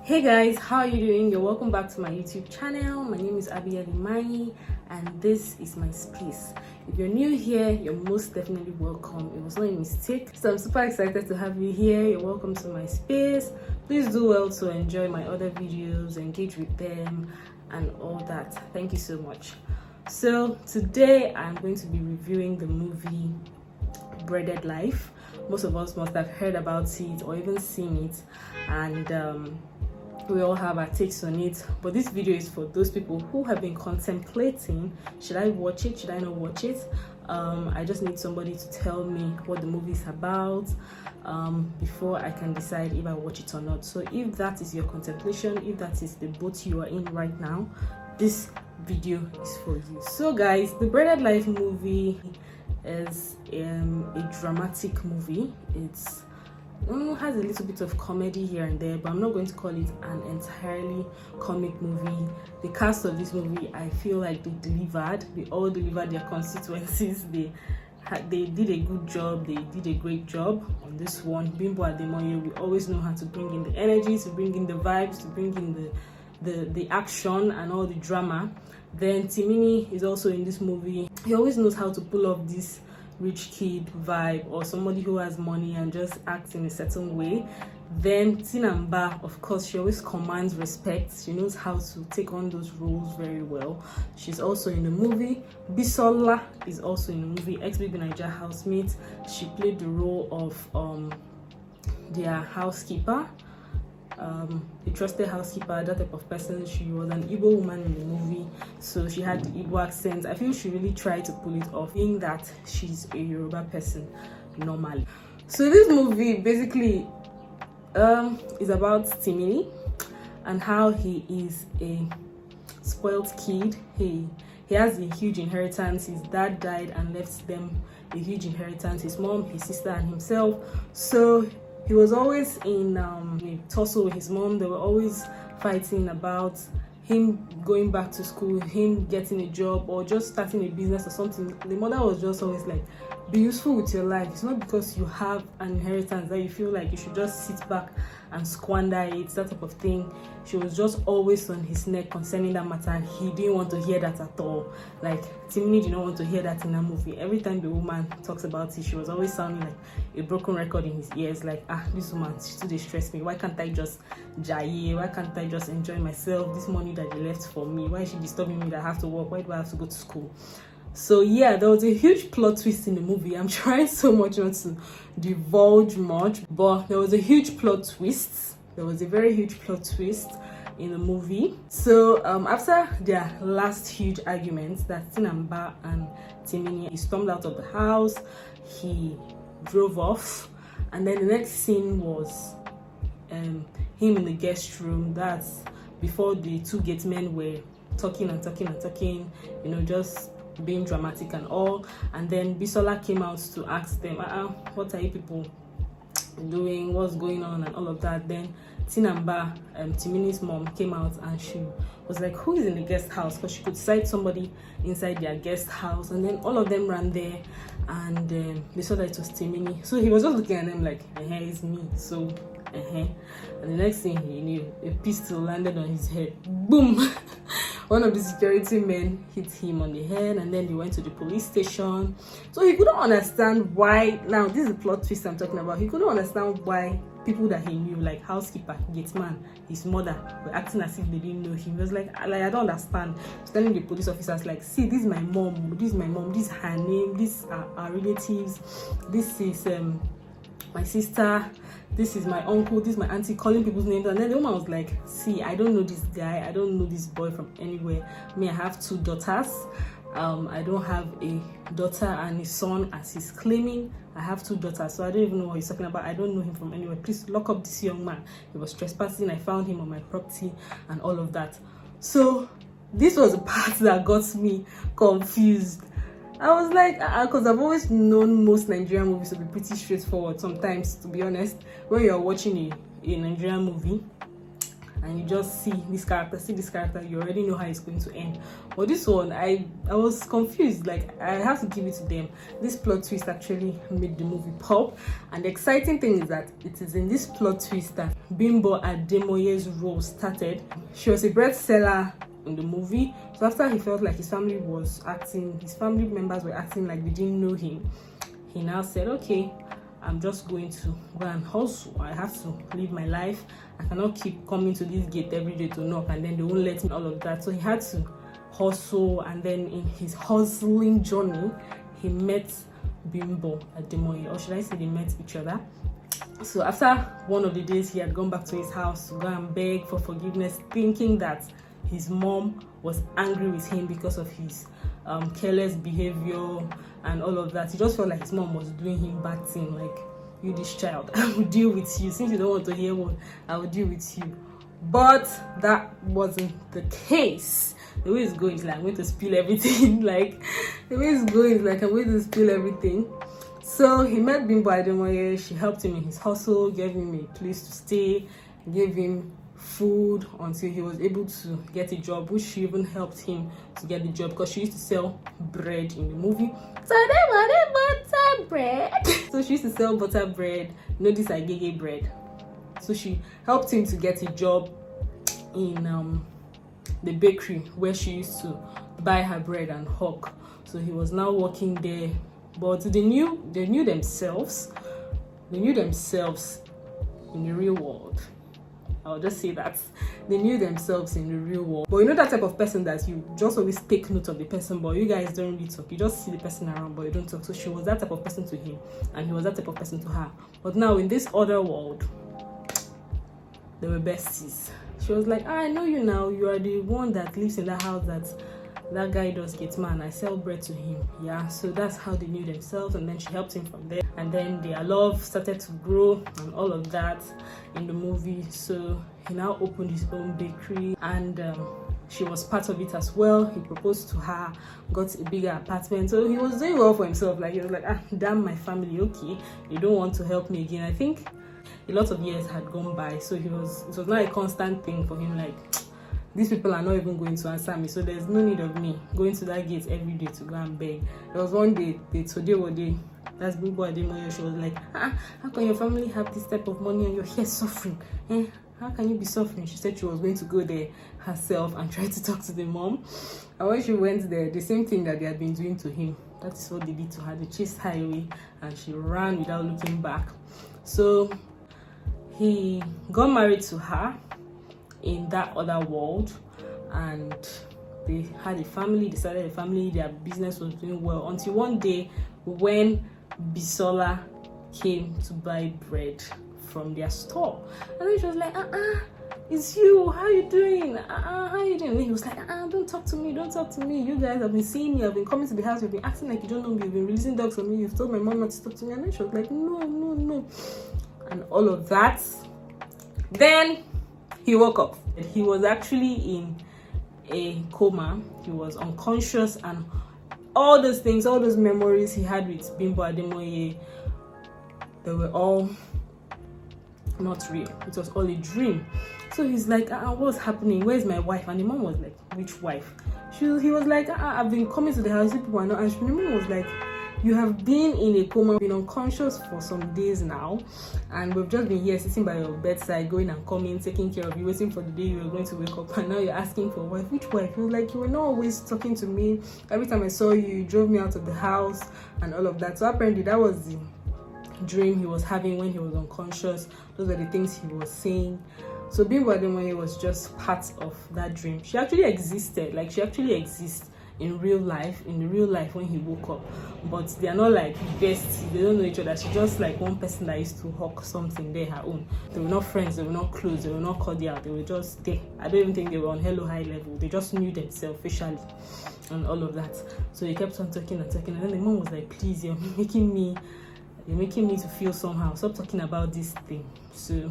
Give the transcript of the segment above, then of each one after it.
Hey guys, how are you doing? You're welcome back to my YouTube channel. My name is Ademoye and this is my space. If you're new here, you're most definitely welcome. It was not a mistake. So I'm super excited to have you here. You're welcome to my space. Please do well to enjoy my other videos, engage with them and all that. Thank you so much. So today I'm going to be reviewing the movie Breaded Life. Most of us must have heard about it or even seen it, and we all have our takes on it, but this video is for those people who have been contemplating, should I watch it, should I not watch it. I just need somebody to tell me what the movie is about before I can decide if I watch it or not. So if that is your contemplation, if that is the boat you are in right now, this video is for you. So guys, the Breaded Life movie is a dramatic movie. It's has a little bit of comedy here and there, but I'm not going to call it an entirely comic movie. The cast of this movie, I feel like they all delivered their constituencies. They did a good job, they did a great job on this one. Bimbo Ademoye, we always know how to bring in the energy, to bring in the vibes, to bring in the action and all the drama. Then Timini is also in this movie. He always knows how to pull off this rich kid vibe or somebody who has money and just acts in a certain way. Then Tinamba, of course, she always commands respect. She knows how to take on those roles very well. She's also in the movie. Bisola is also in the movie, ex-Baby Naija housemate. She played the role of their housekeeper, a trusted housekeeper, that type of person. She was an Igbo woman in the movie, so she had the Igbo accent. I feel she really tried to pull it off, being that she's a Yoruba person normally. So this movie basically is about Timini and how he is a spoiled kid. He has a huge inheritance. His dad died and left them a huge inheritance, his mom, his sister and himself. So he was always in a tussle with his mom. They were always fighting about him going back to school, him getting a job, or just starting a business or something. The mother was just always like, be useful with your life. It's not because you have an inheritance that you feel like you should just sit back and squander it, that type of thing. She was just always on his neck concerning that matter. He didn't want to hear that at all. Like, Timini did not want to hear that in that movie. Every time the woman talks about it, she was always sounding like a broken record in his ears. Like, this woman, she too distressed me. Why can't I just jaye? Why can't I just enjoy myself? This money that they left for me, why is she disturbing me that I have to work? Why do I have to go to school? So yeah, there was a huge plot twist in the movie. I'm trying so much not to divulge much, but there was a huge plot twist. There was a very huge plot twist in the movie. So after their last huge argument, that Tinamba and Timini, he stormed out of the house, he drove off, and then the next scene was him in the guest room. That's before the two gate men were talking, you know, just being dramatic and all. And then Bisola came out to ask them, what are you people doing, what's going on and all of that. Then Tinamba, Timini's mom, came out and she was like, who is in the guest house? Because she could sight somebody inside their guest house. And then all of them ran there and they saw that it was Timini. So he was just looking at them like, it's me. So and the next thing he knew, a pistol landed on his head. Boom. One of the security men hit him on the head, and then they went to the police station. So he couldn't understand why. Now this is the plot twist I'm talking about. He couldn't understand why people that he knew, like housekeeper, gateman, his mother, were acting as if they didn't know him. He was like I don't understand. He's telling the police officers like, see, this is my mom, this is her name, these are our relatives, this is my sister, this is my uncle, this is my auntie, calling people's names. And then the woman was like, see, I don't know this guy, I don't know this boy from anywhere. Me, I have two daughters. I don't have a daughter and a son as he's claiming. I have two daughters, so I don't even know what he's talking about. I don't know him from anywhere. Please lock up this young man. He was trespassing. I found him on my property and all of that. So this was the part that got me confused. I was like, because I've always known most Nigerian movies to be pretty straightforward sometimes, to be honest. When you're watching a Nigerian movie and you just see this character, you already know how it's going to end. But this one, I was confused. Like, I have to give it to them. This plot twist actually made the movie pop. And the exciting thing is that it is in this plot twist that Bimbo Ademoye's role started. She was a bread seller in the movie. So after he felt like his family members were acting like they didn't know him, he now said, okay, I'm just going to go and hustle. I have to live my life. I cannot keep coming to this gate every day to knock and then they won't let me, all of that. So he had to hustle, and then in his hustling journey, he met Bimbo Ademoye, or should I say they met each other. So after one of the days, he had gone back to his house to go and beg for forgiveness, thinking that his mom was angry with him because of his careless behavior and all of that. He just felt like his mom was doing him bad thing, like, you this child, I will deal with you. Since you don't want to hear one, I will deal with you. But that wasn't the case. The way it's going is like, I'm going to spill everything. Like, the way it's going is like, I'm going to spill everything. So he met Bimbo Ademoye. She helped him in his hustle, gave him a place to stay, gave him food until he was able to get a job, which she even helped him to get the job because she used to sell bread in the movie. So they wanted butter bread. So she used to sell butter bread, you know, this agege bread. So she helped him to get a job in the bakery where she used to buy her bread and hawk. So he was now working there, but they knew themselves in the real world. I'll just say that they knew themselves in the real world. But you know that type of person that you just always take note of the person, but you guys don't really talk. You just see the person around, but you don't talk. So she was that type of person to him, and he was that type of person to her. But now in this other world, they were besties. She was like, I know you now. You are the one that lives in that house that guy does get man. I sell bread to him. Yeah, so that's how they knew themselves, and then she helped him from there, and then their love started to grow and all of that in the movie. So he now opened his own bakery, and she was part of it as well. He proposed to her, got a bigger apartment, so he was doing well for himself. Like, he was like, damn, my family, okay, you don't want to help me again. I think a lot of years had gone by, so it was not a constant thing for him, like, these people are not even going to answer me, so there's no need of me going to that gate every day to go and beg. There was one day, that's Bimbo Ademoye, she was like, how can your family have this type of money and you're here suffering? How can you be suffering? She said she was going to go there herself and try to talk to the mom. And when she went there, the same thing that they had been doing to him, that is what they did to her. They chased her away and she ran without looking back. So he got married to her in that other world, and they had a family. They started a family. Their business was doing well until one day when Bisola came to buy bread from their store, and then she was like, it's you, how you doing? How you doing? And he was like, don't talk to me, you guys have been seeing me, I've been coming to the house, you've been acting like you don't know me, you've been releasing dogs on me, you've told my mom not to talk to me. And then she was like, no, and all of that. Then he woke up. He was actually in a coma. He was unconscious, and all those things, all those memories he had with Bimbo Ademoye, they were all not real. It was all a dream. So he's like, what's happening? Where's my wife? And the mom was like, which wife? He was like, I've been coming to the house, people are not. And the mom was like, you have been in a coma, been unconscious for some days now, and we've just been here sitting by your bedside, going and coming, taking care of you, waiting for the day you were going to wake up, and now you're asking for a wife. Which wife? He was like, you were not always talking to me. Every time I saw you, you drove me out of the house and all of that. So apparently that was the dream he was having when he was unconscious. Those were the things he was saying. So Bimbo Ademoye was just part of that dream. She actually existed, like she actually exists in real life, when he woke up, but they are not like besties, they don't know each other. She's just like one person that used to hawk something there, her own. They were not friends, they were not close, they were not cordial, they were just there. I don't even think they were on hello high level. They just knew themselves facially and all of that. So he kept on talking, and then the mom was like, please, you're making me to feel somehow, stop talking about this thing. So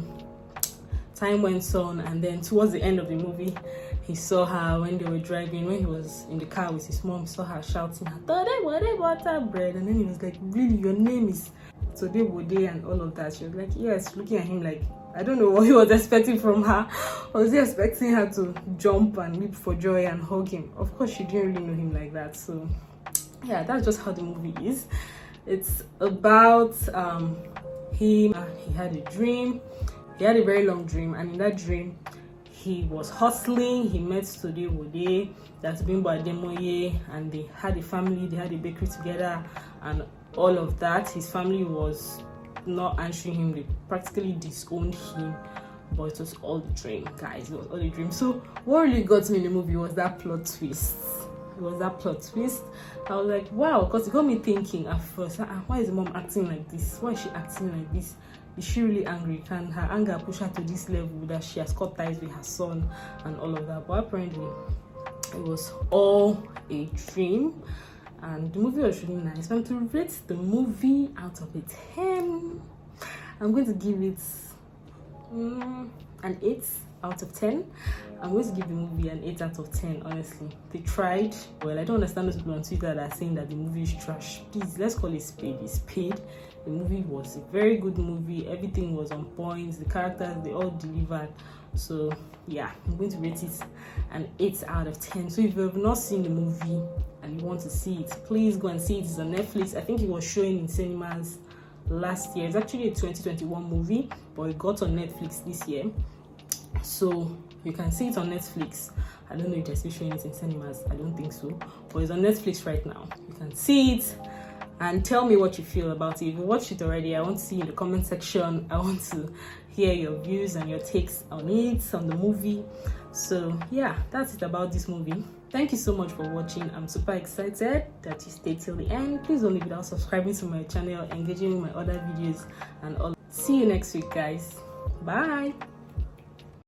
time went on, and then towards the end of the movie, he saw her when they were driving, when he was in the car with his mom, saw her shouting, butter bread. And then he was like, really, your name is Tode Bode and all of that? She was like, yes, looking at him like, I don't know what he was expecting from her. Was he expecting her to jump and leap for joy and hug him? Of course, she didn't really know him like that. So yeah, that's just how the movie is. It's about he had a dream. He had a very long dream, and in that dream he was hustling. He met Studio Wode, that's Bimbo Ademoye, and they had a family, they had a bakery together and all of that. His family was not answering him, they practically disowned him, but it was all the dream, guys. It was all the dream. So what really got me in the movie was that plot twist. It was that plot twist. I was like, wow, because it got me thinking at first, why is the mom acting like this? Why is she acting like this? Is she really angry? Can her anger push her to this level that she has cut ties with her son and all of that? But apparently it was all a dream, and the movie was really nice. But to rate the movie out of a 10, I'm going to give it an 8 out of 10. I'm going to give the movie an 8 out of 10. Honestly, they tried. Well, I don't understand those people on Twitter that are saying that the movie is trash. Please, let's call it spade. It's spade. The movie was a very good movie. Everything was on point. The characters, they all delivered. So yeah, I'm going to rate it an 8 out of 10. So if you have not seen the movie and you want to see it, please go and see it. It's on Netflix. I think it was showing in cinemas last year. It's actually a 2021 movie, but it got on Netflix this year. So you can see it on Netflix. I don't know if they're still showing it in cinemas. I don't think so. But it's on Netflix right now. You can see it and tell me what you feel about it. If you watched it already, I want to see you in the comment section. I want to hear your views and your takes on it, on the movie. So yeah, that's it about this movie. Thank you so much for watching. I'm super excited that you stayed till the end. Please don't leave without subscribing to my channel, engaging with my other videos and all. See you next week, guys. Bye.